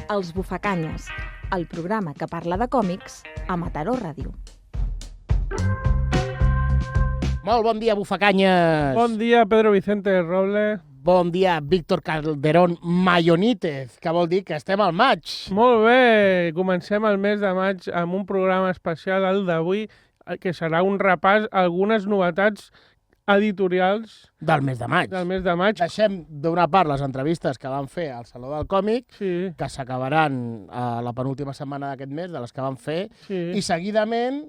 Els Bufacanyes, el programa que parla de còmics a Mataró Ràdio. Molt bon dia, Bufacanyes! Bon dia, Pedro Vicente Roble. Bon dia, Víctor Calderón Mayonítez, que vol dir que estem al maig. Molt bé, comencem el mes de maig amb un programa especial, el d'avui, que serà un repàs a algunes novetats editorials Del mes de maig. Deixem d'una part les entrevistes que van fer al Saló del Còmic, sí, que s'acabaran a la penúltima setmana d'aquest mes, de les que van fer, sí. i seguidament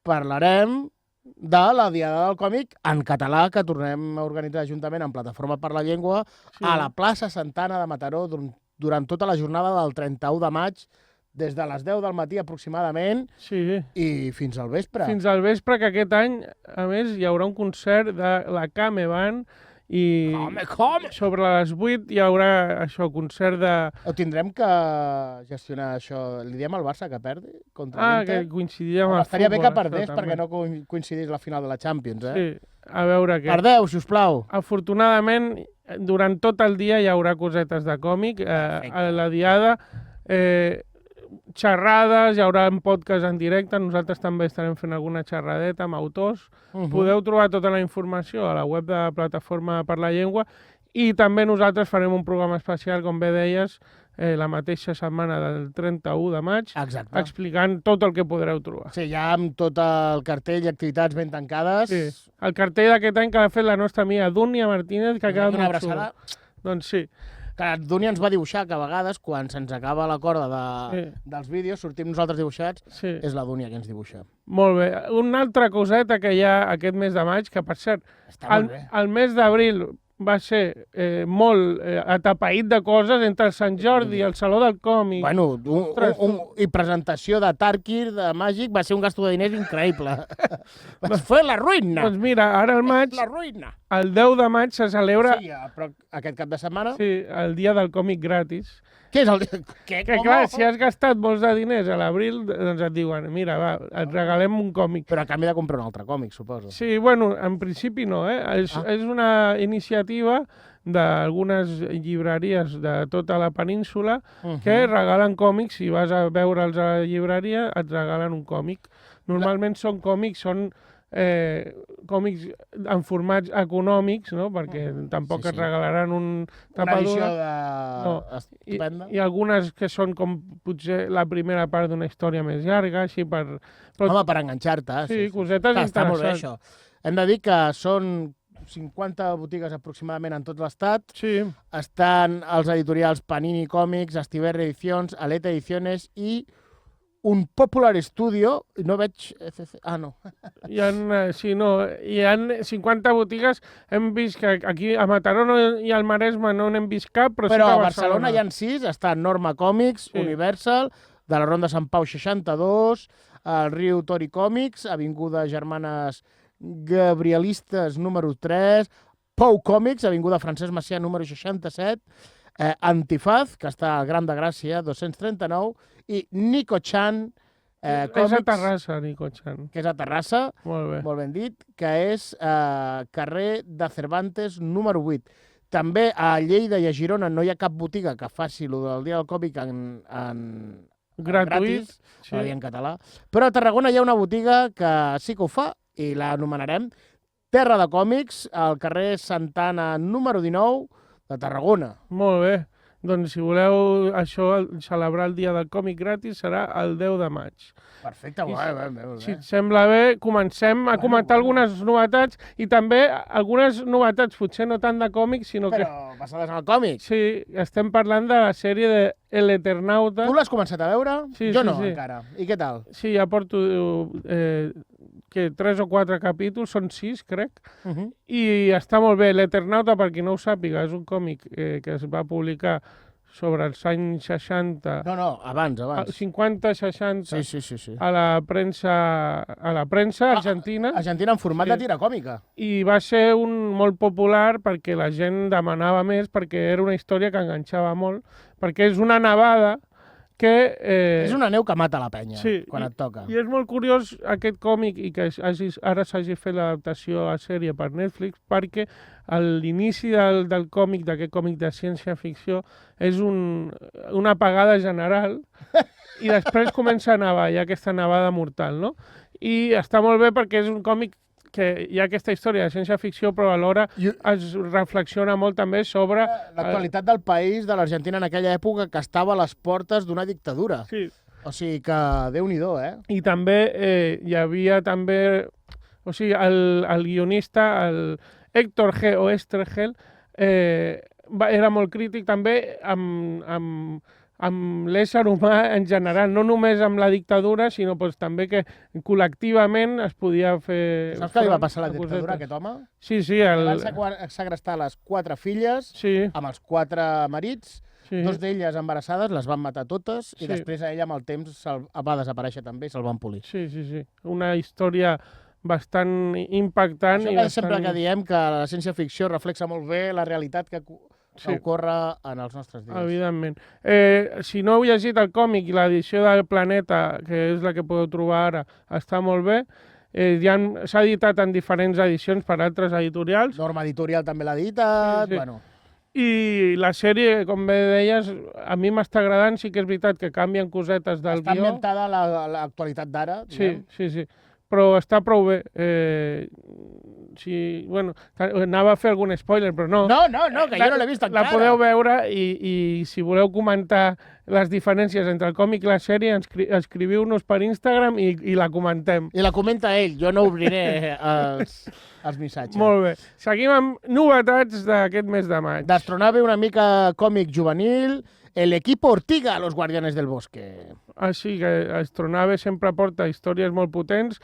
parlarem de la Diada del Còmic en català, que tornem a organitzar juntament amb Plataforma per la Llengua Sí. a la plaça Santana de Mataró durant tota la jornada del 31 de maig, des de les 10 del matí aproximadament Sí. i fins al vespre. Fins al vespre, que aquest any, a més, hi haurà un concert de la Kame Band i Com? sobre les 8 hi haurà això, concert de... Ho tindrem que gestionar això. Li diem al Barça que perdi contra l'Inter? que coincidiria amb el Estaria bé que futbol, perdés això, perquè també. no coincidís la final de la Champions, eh? Sí, a veure què. Perdeu, sisplau. Afortunadament, durant tot el dia hi haurà cosetes de còmic. Perfecte. A la Diada, xerrades, hi haurà un podcast en directe. Nosaltres també estarem fent alguna xerradeta amb autors. Podeu trobar tota la informació a la web de Plataforma per la Llengua i també nosaltres farem un programa especial, com bé deies, la mateixa setmana del 31 de maig, Exacte. explicant tot el que podreu trobar. Sí, ja amb tot el cartell i activitats ben tancades. Sí. El cartell d'aquest any que ha fet la nostra amiga Dúnia Martínez, que ha quedat Una molt abraçada. xulo. Doncs sí. Que Dúnia ens va dibuixar que a vegades, quan se'ns acaba la corda dels vídeos, sortim nosaltres dibuixats, Sí. és la Dúnia que ens dibuixa. Molt bé. Una altra coseta que hi ha aquest mes de maig, que per cert, Està molt bé. el mes d'abril va ser molt atapeït de coses entre el Sant Jordi i el Saló del Còmic. Bueno, Ostres, i presentació de Tarkir, de Màgic, va ser un gasto de diners increïble. Va fer la ruïna. Doncs mira, ara al maig, La ruïna. el 10 de maig se celebra Sí, però aquest cap de setmana... el dia del còmic gratis. Què és el... Què? Que clar, si has gastat molts de diners a l'abril, doncs et diuen, mira, va, et regalem un còmic. Però a canvi de comprar un altre còmic, suposo. Sí, bueno, en principi no, És una iniciativa d'algunes llibreries de tota la península que regalen còmics. Si vas a veure'ls a la llibreria, et regalen un còmic. Normalment són còmics en formats econòmics, no? Perquè tampoc Sí, sí. et regalaran Una tapadura. edició No. estupenda. I algunes que són com potser la primera part d'una història més llarga, així per... Però, Home, per enganxar-te. sí, cosetes Està molt bé, interessants. això. Hem de dir que són 50 botigues aproximadament en tot l'estat. Sí, Estan els editorials Panini Còmics, Estiberri Edicions, Aleta Ediciones i un Popular Studio. No veig... no. hi ha 50 botigues. Hem vist que aquí a Mataró i al Maresme no n'hem vist cap, però sí Però que a Barcelona hi ha 6. Està Norma Còmics, Sí. Universal, de la Ronda Sant Pau 62, el Riu Tori Còmics, Avinguda Germanes Gabrielistes número 3, Pou Còmics, Avinguda Francesc Macià número 67, Antifaz, que està al Gran de Gràcia, 239, i Nico Chan És a Còmics, Terrassa, Nico Chan. que és a Terrassa, Molt bé. molt ben dit, que és carrer de Cervantes número 8. També a Lleida i a Girona no hi ha cap botiga que faci el del Dia del Còmic en Gratuït. gratis, en català. Però a Tarragona hi ha una botiga que sí que ho fa i l'anomenarem Terra de Còmics, al carrer Santana número 19 de Tarragona. Molt bé. Doncs si voleu celebrar el dia del còmic gratis serà el 10 de maig. Perfecte, bé. Si et sembla bé, comencem a comentar algunes novetats i també algunes novetats, potser no tant de còmics, sinó que... Però passades en el còmic. Sí, estem parlant de la sèrie de El Eternauta. Tu l'has començat a veure? Sí, Jo sí, no, sí. encara. I què tal? Sí, ja porto 3 o 4 capítols, són 6, crec, i està molt bé. L'Eternauta, per qui no ho sàpiga, és un còmic que es va publicar sobre els anys 60, No, abans. 50-60, Sí. a la premsa argentina, Argentina en format de tira còmica. i va ser molt popular perquè la gent demanava més, perquè era una història que enganxava molt, perquè és una nevada que... És una neu que mata la penya sí, quan et toca. I és molt curiós aquest còmic i que ara s'hagi fet l'adaptació a sèrie per Netflix, perquè a l'inici del còmic, d'aquest còmic de ciència-ficció, és una apagada general i després comença a nevar, hi ha aquesta nevada mortal, no? I està molt bé perquè és un còmic que hi ha aquesta història de ciència-ficció, però alhora es reflexiona molt també sobre... L'actualitat del país, de l'Argentina en aquella època, que estava a les portes d'una dictadura. Sí. O sigui que, Déu-n'hi-do, I també hi havia també... O sigui, el guionista, el Héctor G. Oesterhel, era molt crític també amb l'ésser humà en general, no només amb la dictadura, sinó també que col·lectivament es podia fer... Saps què li va passar a la dictadura a aquest home? Sí. Van segrestar les 4 filles amb els 4 marits, 2 d'elles embarassades, les van matar totes i després a ella amb el temps va desaparèixer també i se'l van polir. Sí. Una història bastant impactant. Això sempre que diem que la ciència-ficció reflexa molt bé la realitat que ocorre en els nostres dies. Evidentment. Si no heu llegit el còmic i l'edició del Planeta, que és la que podeu trobar ara, està molt bé. S'ha editat en diferents edicions per altres editorials. Norma Editorial també l'ha editat. Sí. Bueno. I la sèrie, com bé deies, a mi m'està agradant. Sí que és veritat que canvien cosetes del guió. Està ambientada a l'actualitat d'ara. Sí. Però està prou bé. Anava a fer algun spoiler, però no. No, que jo no l'he vist encara. La podeu veure i si voleu comentar les diferències entre el còmic i la sèrie, escriviu-nos per Instagram i la comentem. I la comenta ell, jo no obriré els missatges. Molt bé. Seguim amb novetats d'aquest mes de maig. D'Astronave, una mica còmic juvenil, El equipo Ortiga, Los Guardianes del Bosque. Sí, que Astronave sempre porta històries molt potents.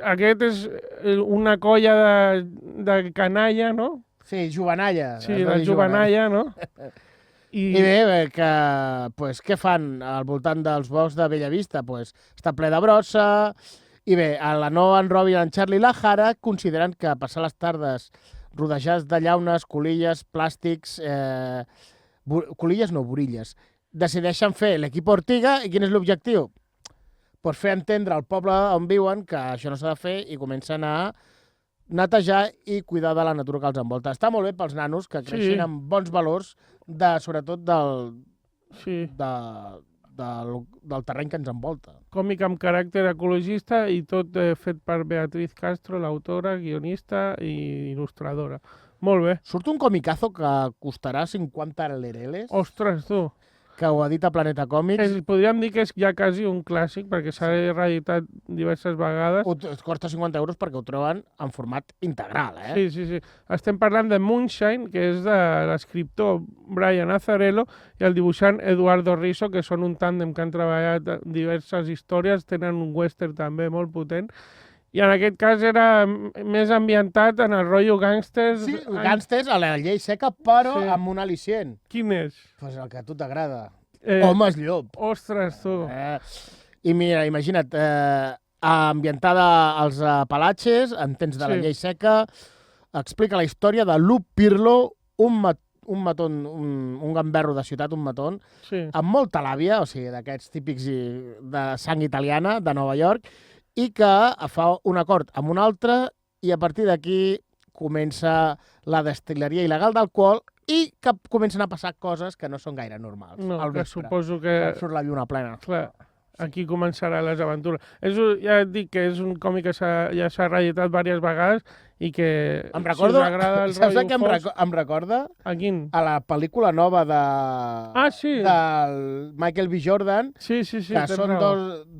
Aquest és una colla de canalla, no? Sí, jovenalla. Sí, la jovenalla, no? I bé, què fan al voltant dels boscs de Bellavista? Està ple de brossa. I bé, la Noa, en Robin, en Charlie i la Hara consideren que passar les tardes rodejats de llaunes, colilles, plàstics... colilles no, borilles. Decideixen fer l'equip Ortiga i quin és l'objectiu? Fer entendre al poble on viuen que això no s'ha de fer i comencen a netejar i cuidar de la natura que els envolta. Està molt bé pels nanos que creixin amb bons valors, sobretot del terreny que ens envolta. Còmic amb caràcter ecologista i tot fet per Beatriz Castro, l'autora, guionista i il·lustradora. Molt bé. Surt un comicazo que costarà 50 lereles. Ostres, tu. Que ho edita Planeta Còmics. Podríem dir que és ja quasi un clàssic, perquè s'ha reeditat diverses vegades. Costa 50 euros perquè ho troben en format integral, Sí. Estem parlant de Moonshine, que és de l'escriptor Brian Azzarello i el dibuixant Eduardo Risso, que són un tàndem que han treballat diverses històries, tenen un western també molt potent. I en aquest cas era més ambientat en el rotllo gàngsters. Sí, gàngsters a la llei seca, però amb un al·licient. Quin és? El que a tu t'agrada. Homes llop. Ostres, tu. I mira, imagina't, ambientada als Apalatxes, en temps de la llei seca, explica la història de Lou Pirlo, un gamberro de ciutat, un matón, amb molta làbia, o sigui, d'aquests típics de sang italiana, de Nova York, i que fa un acord amb un altre i a partir d'aquí comença la destil·leria il·legal d'alcohol i que comencen a passar coses que no són gaire normals. No, que suposo que... Surt la lluna plena. Clar, aquí començaran les aventures. Ja et dic que és un còmic que ja s'ha reeditat diverses vegades i que em recordo, si us agrada el saps rotllo què em recorda? A quin? A la pel·lícula nova del Michael B. Jordan, que són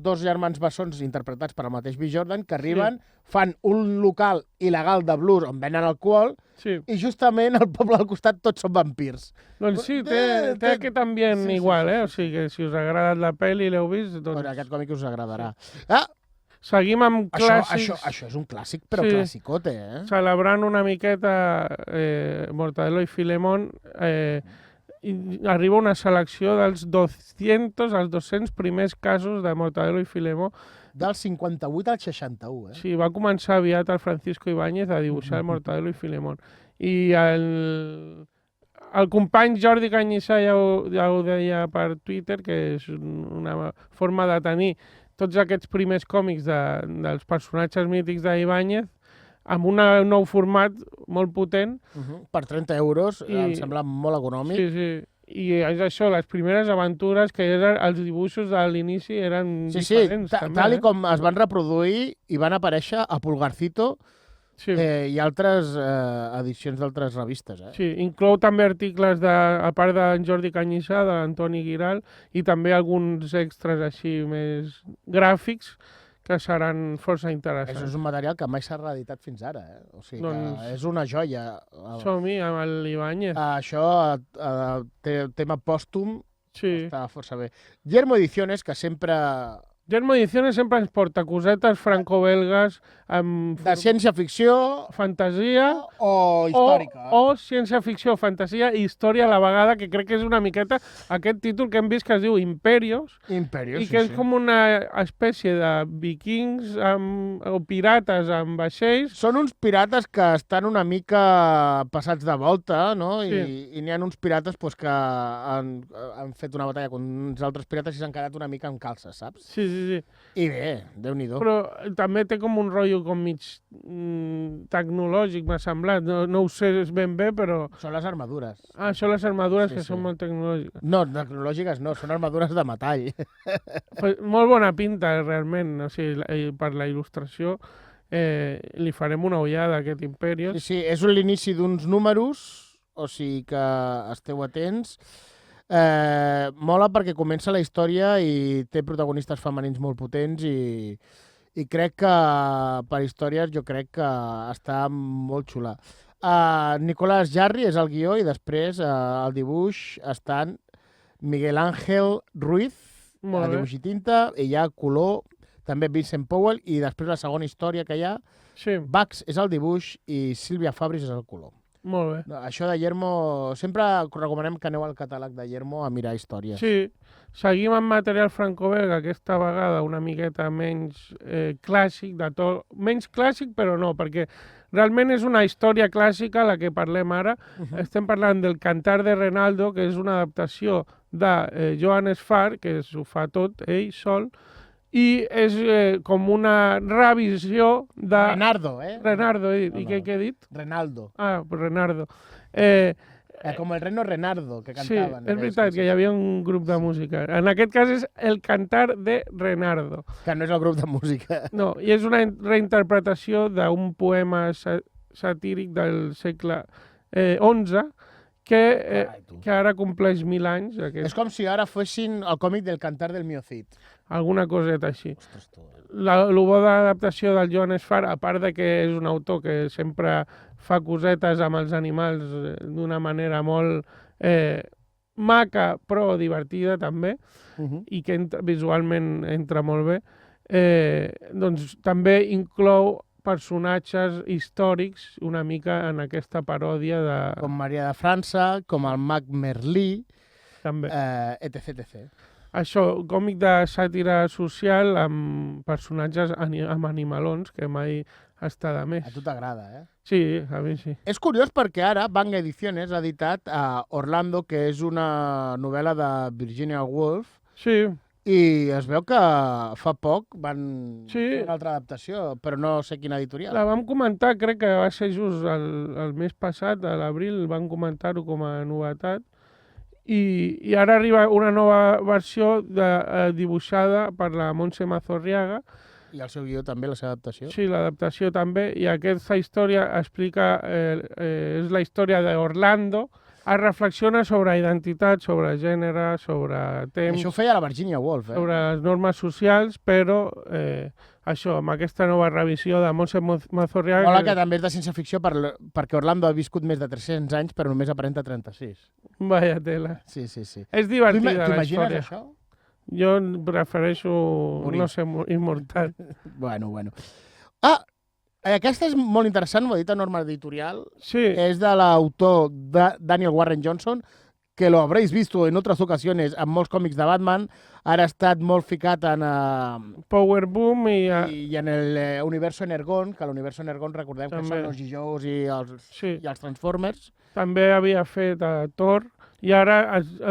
dos germans bessons interpretats per el mateix B. Jordan que arriben, fan un local il·legal de blues on venen alcohol i justament al poble al costat tots són vampirs. Doncs sí, té aquest ambient igual, O sigui que si us ha agradat la pel·li i l'heu vist, doncs... Aquest còmic us agradarà. Seguim amb clàssics. Això és un clàssic, però classicote, Celebrant una miqueta Mortadelo i Filemón, arriba una selecció dels 200 primers casos de Mortadelo i Filemón. Del 58 al 61, Sí, va començar aviat el Francisco Ibáñez a dibuixar el Mortadelo i Filemón. I El company Jordi Canyissà ja ho deia per Twitter, que és una forma de tenir tots aquests primers còmics dels personatges mítics d'Ibáñez amb un nou format molt potent. Per 30 euros, em sembla molt econòmic. Sí. I és això, les primeres aventures, que els dibuixos de l'inici eren diferents. Sí, tal i com es van reproduir i van aparèixer a Pulgarcito i altres edicions d'altres revistes. Sí, inclou també articles, a part d'en Jordi Canyissà, de l'Antoni Guiral, i també alguns extras així més gràfics, que seran força interessants. Això és un material que mai s'ha reeditat fins ara. O sigui, que és una joia. Som-hi, amb l'Ibáñez. Això, tema pòstum, està força bé. Yermo Ediciones, que sempre... Yermo Ediciones sempre ens porta cosetes franco-belgues de ciència-ficció, fantasia o històrica. O ciència-ficció, fantasia i història a la vegada, que crec que és una miqueta aquest títol que hem vist que es diu Imperios, i que és com una espècie de vikings o pirates amb vaixells. Són uns pirates que estan una mica passats de volta, no? I n'hi ha uns pirates que han fet una batalla contra uns altres pirates i s'han quedat una mica amb calces, saps? Sí. I bé, Déu-n'hi-do. Però també té com un rotllo com mig tecnològic, m'ha semblat. No ho sé ben bé, però... Són les armadures. Són les armadures que són molt tecnològiques. No, tecnològiques no, són armadures de metall. Molt bona pinta, realment. O sigui, per la il·lustració li farem una ullada a aquest Imperios. Sí, és l'inici d'uns números, o sigui que esteu atents. Mola perquè comença la història i té protagonistes femenins molt potents i crec que per històries jo crec que està molt xula. Nicolás Jarry és el guió i després el dibuix estan Miguel Ángel Ruiz, a dibuix i tinta, i hi ha color, també Vincent Powell, i després la segona història que hi ha, Bax és el dibuix i Sílvia Fabris és el color. Molt bé. Això de Yermo, sempre recomanem que aneu al catàleg de Yermo a mirar històries. Sí, seguim amb material franco-belga, aquesta vegada una miqueta menys clàssic, de to menys clàssic, però no, perquè realment és una història clàssica la que parlem ara. Estem parlant del Cantar de Renaldo, que és una adaptació de Joan Sfar, que s'ho fa tot ell sol, i és com una revisió de... Renardo, i què he dit? Renaldo. Renardo. Com el Reno Renardo, que cantaven. Sí, és veritat que hi havia un grup de música. En aquest cas és el Cantar de Renardo. Que no és el grup de música. No, i és una reinterpretació d'un poema satíric del segle XI, que ara compleix 1000 anys. És com si ara fossin el còmic del Cantar del Mio Cid. Alguna coseta així. El bo de l'adaptació del Joan Sfar, a part de que és un autor que sempre fa cosetes amb els animals d'una manera molt maca, però divertida també, i que visualment entra molt bé, doncs també inclou personatges històrics una mica en aquesta paròdia de... Com Maria de França, com el mag Merlí, etc. Això, còmic de sàtira social amb personatges amb animalons, que mai està de més. A tu t'agrada, eh? Sí, a mi sí. És curiós perquè ara Bang Ediciones ha editat Orlando, que és una novel·la de Virginia Woolf. Sí. I es veu que fa poc van fer una altra adaptació, però no sé quina editorial. La vam comentar, crec que va ser just el mes passat, a l'abril, van comentar-ho com a novetat. I ara arriba una nova versió dibuixada per la Montse Mazorriaga. I el seu guió també, la seva adaptació? Sí, l'adaptació també. I aquesta història explica, és la història d'Orlando. Es reflexiona sobre identitat, sobre gènere, sobre temps... Això ho feia la Virginia Woolf, sobre les normes socials, però això, amb aquesta nova revisió de Montse Mazorriaga... Mola que també és de ciència-ficció perquè Orlando ha viscut més de 300 anys, però només aparenta 36. Vaya tela. Sí. És divertida la història. T'imagines això? Jo prefereixo, no sé, immortal. Bueno. Aquesta és molt interessant, ho ha dit a Norma Editorial. Sí. És de l'autor Daniel Warren Johnson, que lo habréis visto en otras ocasiones en molts còmics de Batman, ara ha estat molt ficat en, Power Boom i en el universo Energon, que l'universo Energon recordem que També. són els G.I.Joes i els Transformers, també havia fet Thor, i ara...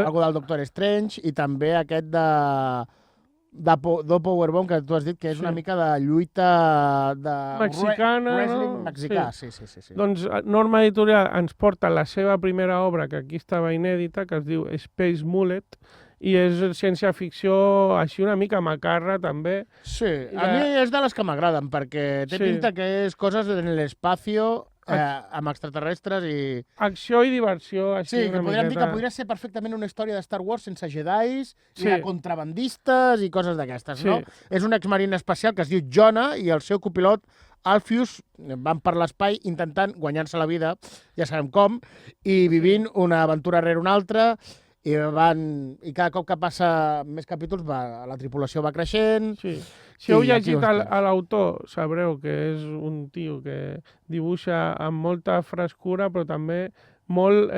algo del Doctor Strange, i també aquest de Powerbomb, que tu has dit que és una mica de lluita de mexicana, wrestling no? mexicà. Sí. Doncs Norma Editorial ens porta la seva primera obra, que aquí estava inèdita, que es diu Space Mullet, i és ciència-ficció així una mica macarra, també. Sí, a mi és de les que m'agraden, perquè té pinta que és coses en l'espacio amb extraterrestres i... Acció i diversió, així Sí, una que podríem dir que miqueta. podria ser perfectament una història de Star Wars sense jedis Sí. i de contrabandistes i coses d'aquestes, Sí. no? És un exmarín espacial que es diu Jonah i el seu copilot Alpheus van per l'espai intentant guanyar-se la vida, ja sabem com, i vivint una aventura rere una altra, i cada cop que passa més capítols la tripulació va creixent. Sí. Si heu I aquí llegit ho estem. l'autor, sabreu que és un tio que dibuixa amb molta frescura, però també molt...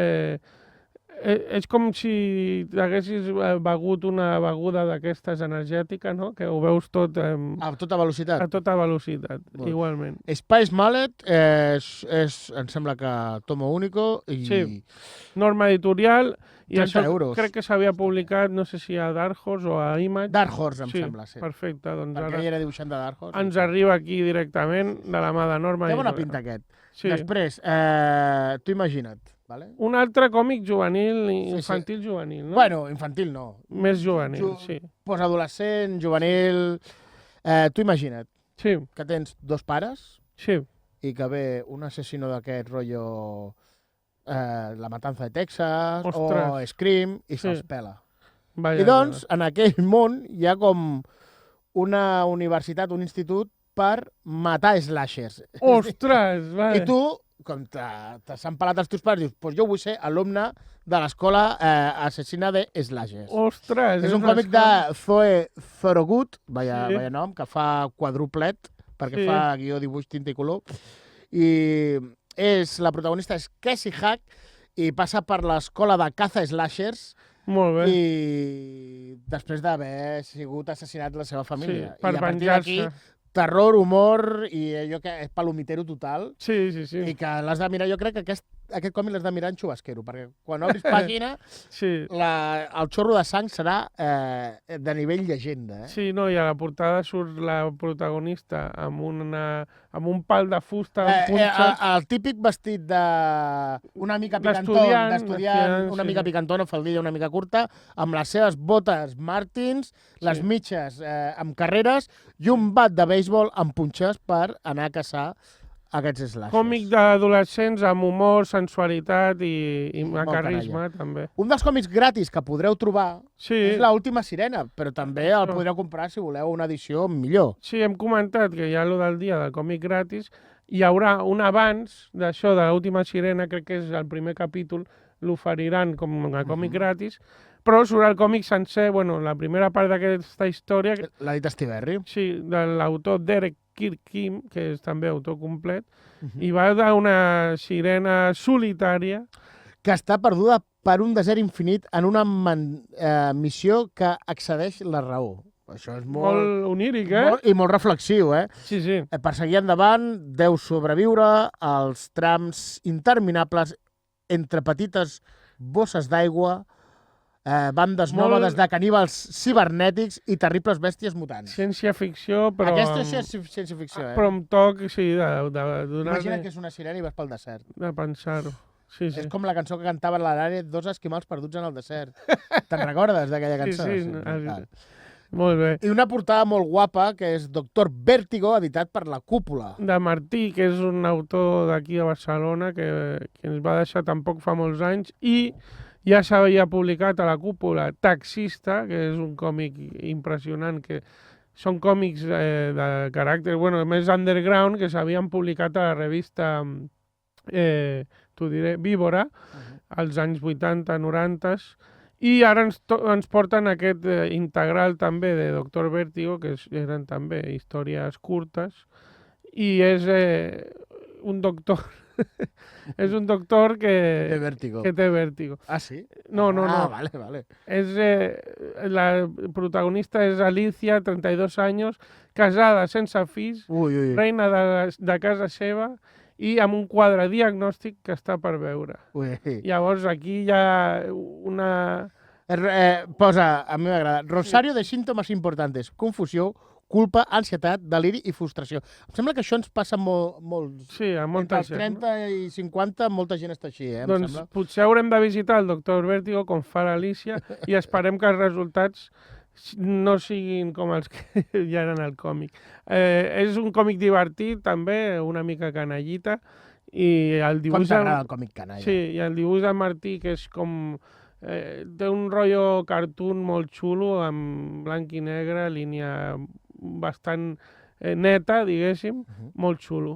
és com si haguessis begut una beguda d'aquestes energètica, no? Que ho veus tot A tota velocitat. a tota velocitat, Molt. igualment. Spice Mallet em sembla que tomo único i... Sí. Norma Editorial, i 30 això euros. crec que s'havia publicat, no sé si a Dark Horse o a Image. Dark Horse, em sembla, sí. Perfecte, doncs Perquè ara ell era dibuixant de Dark Horse. ens arriba aquí directament de la mà de Norma Té bona Editorial. pinta aquest. Sí. Després, tu imagina't, vale? Un altre còmic juvenil, Sí. infantil juvenil, no? Bueno, infantil no. Més juvenil, sí. Postadolescent, juvenil... Tu imagina't Sí, que tens dos pares sí, i que ve un assassino d'aquest rotllo La Matanza de Texas Ostres. o Scream i Sí. se'ls pela. vaja. I doncs, en aquell món hi ha com una universitat, un institut per matar slashers. Ostres, vale. I tu, com s'han pelat els teus pares, dius, pues jo vull ser alumne de l'escola assassina de slashers. Ostres. És un una còmic de escola- Zoe Thorogood, vaya Sí. nom, que fa quadruplet, perquè Sí. fa guió, dibuix, tinta i color. I la protagonista és Casey Hack i passa per l'escola de caza slashers Molt bé. i després d'haver sigut assassinat la seva família. Sí, per I a partir d'aquí, venjar-se. terror, humor i allò que és palomitero total Sí, sí, sí. i que l'has de mirar, jo crec que aquest còmic l'has de mirar en xubasquero, perquè quan obris pàgina Sí. el xorro de sang serà de nivell llegenda. Sí, no, i a la portada surt la protagonista amb un pal de fusta amb punxes. El típic vestit una mica picantó, d'estudiant, una sí. mica picantó, una faldilla una mica curta, amb les seves botes Martins, les Sí. mitges amb carreres i un bat de béisbol amb punxes per anar a caçar aquests slashers. Còmic d'adolescents amb humor, sensualitat i macarrisme, també. Un dels còmics gratis que podreu trobar Sí, és l'última sirena, però també el podreu comprar si voleu una edició millor. sí, hem comentat que hi ha allò del dia del còmic gratis, hi haurà un abans d'això, de l'última sirena, crec que és el primer capítol, l'oferiran com a còmic gratis, però surt el còmic sencer, bueno, la primera part d'aquesta història, L'ha dit Estiberri. sí, de l'autor Derek Kim, que és també autor complet, i va d'una sirena solitària. Que està perduda per un desert infinit en una missió que excedeix la raó. Això és Molt oníric, eh? I molt reflexiu, eh? Sí, sí. Per seguir endavant, deu sobreviure als trams interminables entre petites bosses d'aigua, bandes Molt- nòmades de caníbals cibernètics i terribles bèsties mutants. Ciència-ficció, però... Aquesta és ciència-ficció, eh? Però amb toc, sí, de donar... Imagina que és una sirena i vas pel desert. De pensar-ho. Sí, sí. És com la cançó que cantava l'Arare, dos esquimals perduts en el desert. Te'n recordes d'aquella cançó? Sí, val. Molt bé. I una portada molt guapa, que és Doctor Vértigo, editat per La Cúpula. De Martí, que és un autor d'aquí a Barcelona que ens va deixar tampoc fa molts anys, i ja s'havia publicat a La Cúpula Taxista, que és un còmic impressionant, que són còmics de caràcter, bueno, més underground, que s'havien publicat a la revista, t'ho diré, Víbora, als anys 80, 90, i ara ens porten aquest integral també de Doctor Vértigo, que eren també històries curtes, i és un doctor És un doctor De vértigo. que té vèrtigo. Ah, sí? No. Vale. La protagonista és Alicia, 32 anys, casada, sense fills, Ui. reina de casa seva i amb un quadre diagnòstic que està per veure. Ui. Llavors aquí hi ha una... Posa, a mi m'agrada, rosario de síntomas importantes, confusió, culpa, ansietat, deliri i frustració. Em sembla que això ens passa molt... Sí, a molta Entre gent. els 30 i 50 molta gent està així, em Doncs sembla. potser haurem de visitar el doctor Vértigo com fa l'Alicia i esperem que els resultats no siguin com els que hi ha en el còmic. És un còmic divertit, també, una mica canallita, i el Com dibuix... t'agrada el còmic canalla? Sí, i el dibuix de Martí, que és com... té un rotllo cartoon molt xulo, amb blanc i negre, línia bastant neta, diguéssim, molt xulo.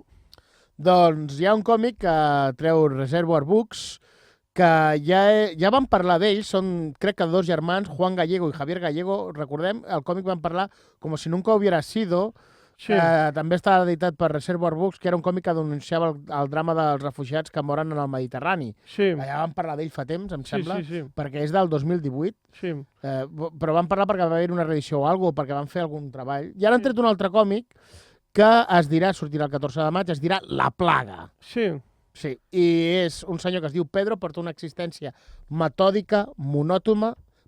Doncs hi ha un còmic que treu Reservoir Books, que ja vam parlar d'ell, són crec que dos germans, Juan Gallego i Javier Gallego, recordem, el còmic vam parlar com si nunca hubiera sido, Sí, també està editat per Reservoir Books, que era un còmic que denunciava el drama dels refugiats que moren en el Mediterrani. sí, Ja vam parlar d'ell fa temps, em sembla, sí, perquè és del 2018, sí. però vam parlar perquè va haver una reedició o alguna cosa, perquè van fer algun treball. I ara han tret un altre còmic que es dirà, sortirà el 14 de maig, es dirà La Plaga. Sí, Sí, i és un senyor que es diu Pedro, porta una existència metòdica,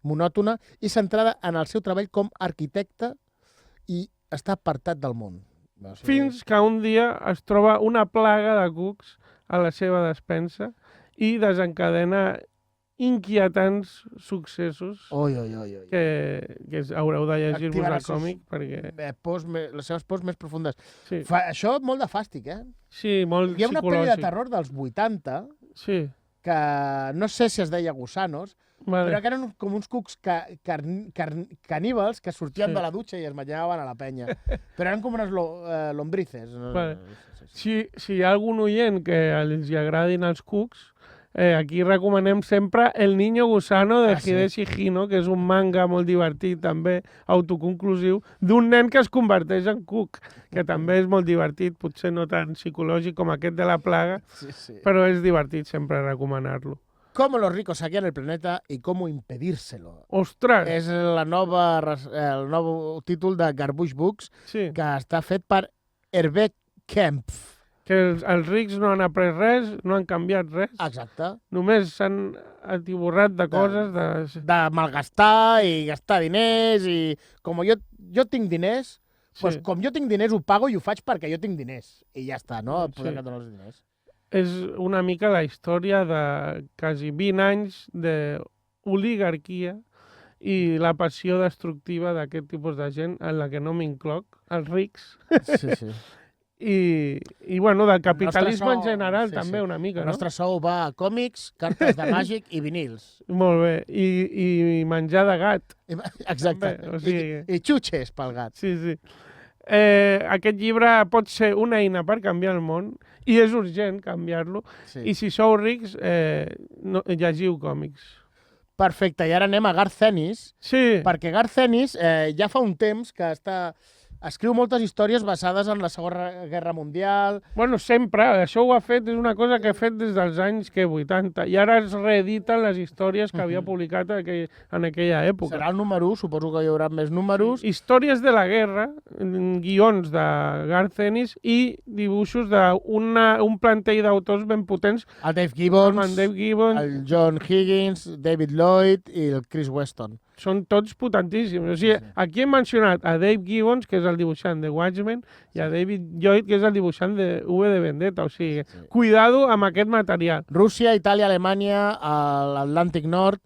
monòtona i centrada en el seu treball com a arquitecte i està apartat del món. O sigui, fins que un dia es troba una plaga de cucs a la seva despensa i desencadena inquietants successos Ui. que haureu de llegir-vos Activarà el còmic perquè... Les seves pors més profundes. Sí, Això molt de fàstic, eh? sí, molt Hi ha una pel·li de psicològic. terror dels 80 Sí, que no sé si es deia Gusanos, vale. però que eren com uns cucs caníbals que sortien Sí. de la dutxa i es menjaven a la penya. Però eren com unes lombrices. Vale. Si hi ha algun oient que els agradin els cucs, aquí recomanem sempre El niño gusano de Sí. Hideshi Hino, que és un manga molt divertit, també autoconclusiu, d'un nen que es converteix en cuc, que també és molt divertit, potser no tan psicològic com aquest de la plaga, Sí. però és divertit sempre recomanar-lo. Cómo los ricos saquean el planeta y cómo impedírselo. Ostres! És el nou títol de Garbuix Books, Sí, que està fet per Hervé Kempf. que els rics no han après res, no han canviat res, Exacte. només s'han atiborrat de coses, De malgastar i gastar diners i com jo tinc diners, doncs Sí. com jo tinc diners ho pago i ho faig perquè jo tinc diners. I ja està, no? El poder Sí. que dona els diners. És una mica la història de quasi 20 anys d'oligarquia i la passió destructiva d'aquest tipus de gent en la que no m'incloc, els rics, Sí. i bueno, del capitalisme so- en general sí, també sí. una mica, El no? nostre sou va a còmics, cartes de màgic i vinils. Molt bé, i menjar de gat, Exacte. També, o sigui- I xutxes pel gat. sí. Aquest llibre pot ser una eina per canviar el món i és urgent canviar-lo, Sí. i si sou rics, llegiu còmics. Perfecte, i ara anem a Garth Ennis, Sí, perquè Garth Ennis ja fa un temps que escriu moltes històries basades en la Segona Guerra Mundial. bueno, sempre, això ho ha fet, és una cosa que ha fet des dels anys 80, i ara es reediten les històries que havia publicat en aquella època. Serà el número 1, suposo que hi haurà més números. Històries de la guerra, guions de Garth Ennis i dibuixos d'un plantell d'autors ben potents, El Dave amb Gibbons, en Dave Gibbons, el John Higgins, David Lloyd i el Chris Weston. són tots potentíssims. O sigui, aquí hem mencionat a Dave Gibbons, que és el dibuixant de Watchmen, i a David Lloyd, que és el dibuixant de V de Vendetta. O sigui, cuidado amb aquest material. Rússia, Itàlia, Alemanya, l'Atlàntic Nord,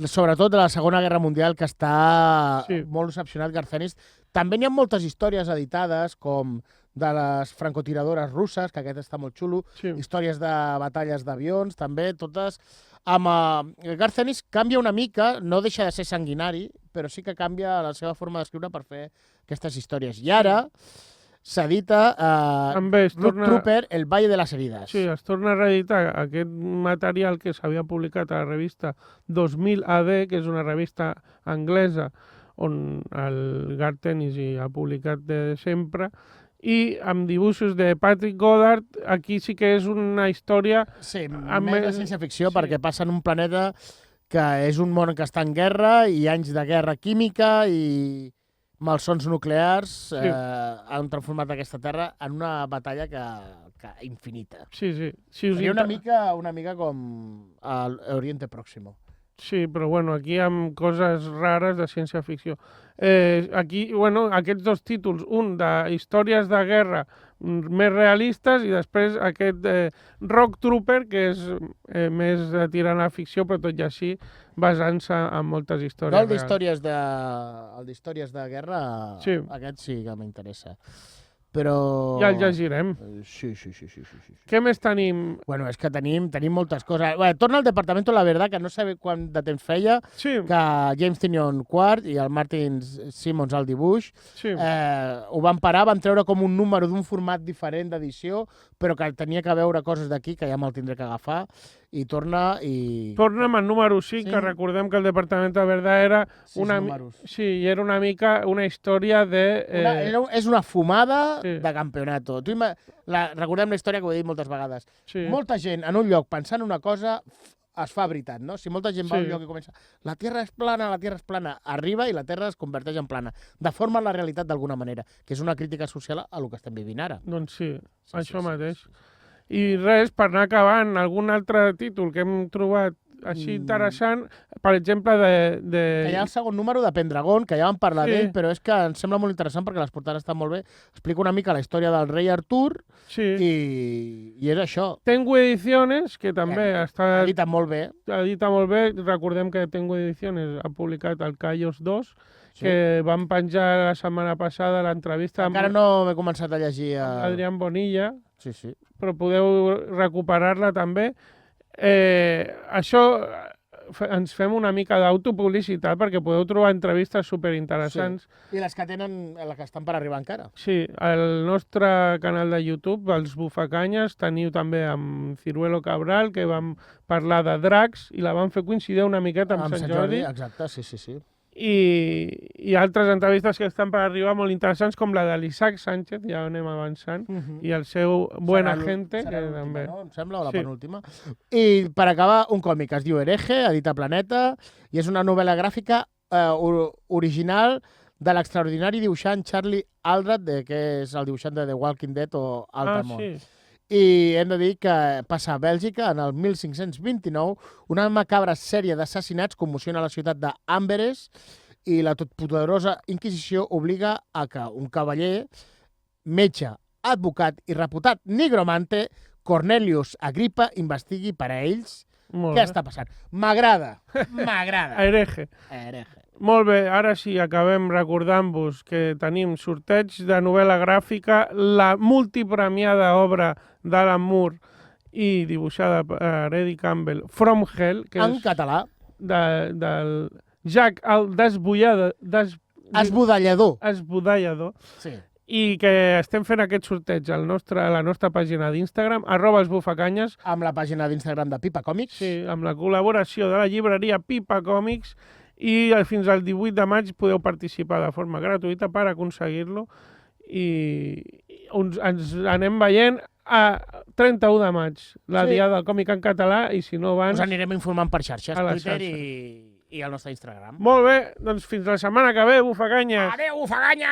sobretot de la Segona Guerra Mundial, que està molt obsessionat Garth Ennis. També n'hi ha moltes històries editades, com de les francotiradores russes, que aquest està molt xulo, Sí. històries de batalles d'avions, també, totes... Garth Ennis canvia una mica, no deixa de ser sanguinari, però sí que canvia la seva forma d'escriure per fer aquestes històries. I ara s'edita També es Rook torna... Trooper, El Valle de las Heridas. Sí, es torna a reeditar aquest material que s'havia publicat a la revista 2000 AD, que és una revista anglesa on el Garth Ennis hi ha publicat de sempre, i amb dibuixos de Patrick Goddard. Aquí sí que és una història... Sí, amb més de més- ciència-ficció, sí. perquè passa en un planeta que és un món que està en guerra i anys de guerra química i malsons nuclears Sí. han transformat aquesta terra en una batalla que infinita. Sí, sí. Si us Seria inter- una mica com l'Oriente Próximo. Sí, però bueno, aquí amb coses rares de ciència-ficció. Aquí, bueno, aquests dos títols, un de històries de guerra més realistes i després aquest Rock Trooper, que és més tirant a ficció, però tot i així basant-se en moltes històries No, el reals. d'històries de guerra, Sí. aquest sí que m'interessa. Però... Ja el llegirem. Sí. Què més tenim? Bueno, és que tenim moltes coses. Bueno, torna al Departamento La Verdad, que no sé quant de temps feia, Sí, que James Tynion quart i el Martin Simmons al dibuix sí. ho van parar, van treure com un número d'un format diferent d'edició, però que tenia que veure coses d'aquí, que ja me'l tindré que agafar, i torna i... Tornem al número 5, Sí. que recordem que el Departament de Verdad era Sis números. Sí, i era una mica una història de... És una fumada sí. de campeonato. Recordem la història que ho he dit moltes vegades. Sí. Molta gent en un lloc pensant una cosa es fa veritat, no? Si molta gent va a un Sí. lloc i comença la Terra és plana, arriba i la Terra es converteix en plana. Deforma la realitat d'alguna manera, que és una crítica social a lo que estem vivint ara. Doncs sí, Sí, això sí, mateix. I res, per anar acabant, algun altre títol que hem trobat així interessant, per exemple, Que hi ha el segon número de Pendragon, que ja vam parlar Sí. d'ell, però és que em sembla molt interessant perquè les portades estan molt bé. Explica una mica la història del rei Artur Sí. i és això. Tengo Ediciones, que també està Edita molt bé. edita molt bé. Recordem que Tengo Ediciones ha publicat el Caios 2, Sí. que van penjar la setmana passada l'entrevista amb Encara no m'he començat a llegir... Adrián Bonilla, Sí. però podeu recuperar-la també. Això ens fem una mica d'autopublicitat perquè podeu trobar entrevistes superinteressants. I les que tenen, les que estan per arribar encara. Sí, al nostre canal de YouTube, els Bufacanyes, teniu també amb Ciruelo Cabral, que vam parlar de dracs i la vam fer coincidir una miqueta amb Sant Jordi. Exacte, sí. I altres entrevistes que estan per arribar molt interessants, com la de l'Isaac Sánchez, ja anem avançant, i el seu Buena Gente, que també... No? Em sembla, o la Sí. penúltima. I per acabar, un còmic es diu Hereje, edita Planeta, i és una novel·la gràfica original de l'extraordinari dibuixant Charlie Aldrad, que és el dibuixant de The Walking Dead o Altamont. sí. I hem de dir que passa a Bèlgica, en el 1529, una macabra sèrie d'assassinats commociona la ciutat d'Amberes i la totpoderosa Inquisició obliga a que un cavaller, metge, advocat i reputat nigromante, Cornelius Agrippa, investigui per a ells Molt què bé. està passant. M'agrada. Hereje. Hereje. Molt bé, ara sí, acabem recordant-vos que tenim sorteig de novel·la gràfica, la multipremiada obra d'Alan Moore i dibuixada per Eddie Campbell, From Hell, que En és català, del Jack el esbudallador. Esbudallador, Sí. i que estem fent aquest sorteig a la nostra pàgina d'Instagram, @elsbufacanyes, Amb la pàgina d'Instagram de Pipa Còmics. sí, amb la col·laboració de la llibreria Pipa Còmics, i fins al 18 de maig podeu participar de forma gratuïta per aconseguir-lo, i ens anem veient a 31 de maig, la Sí. Diada del Còmic en català, i si no abans... Us anirem informant per xarxes, A les Twitter i al nostre Instagram. Molt bé, doncs fins la setmana que ve, Bufacanyes! Adéu, Ufaganya!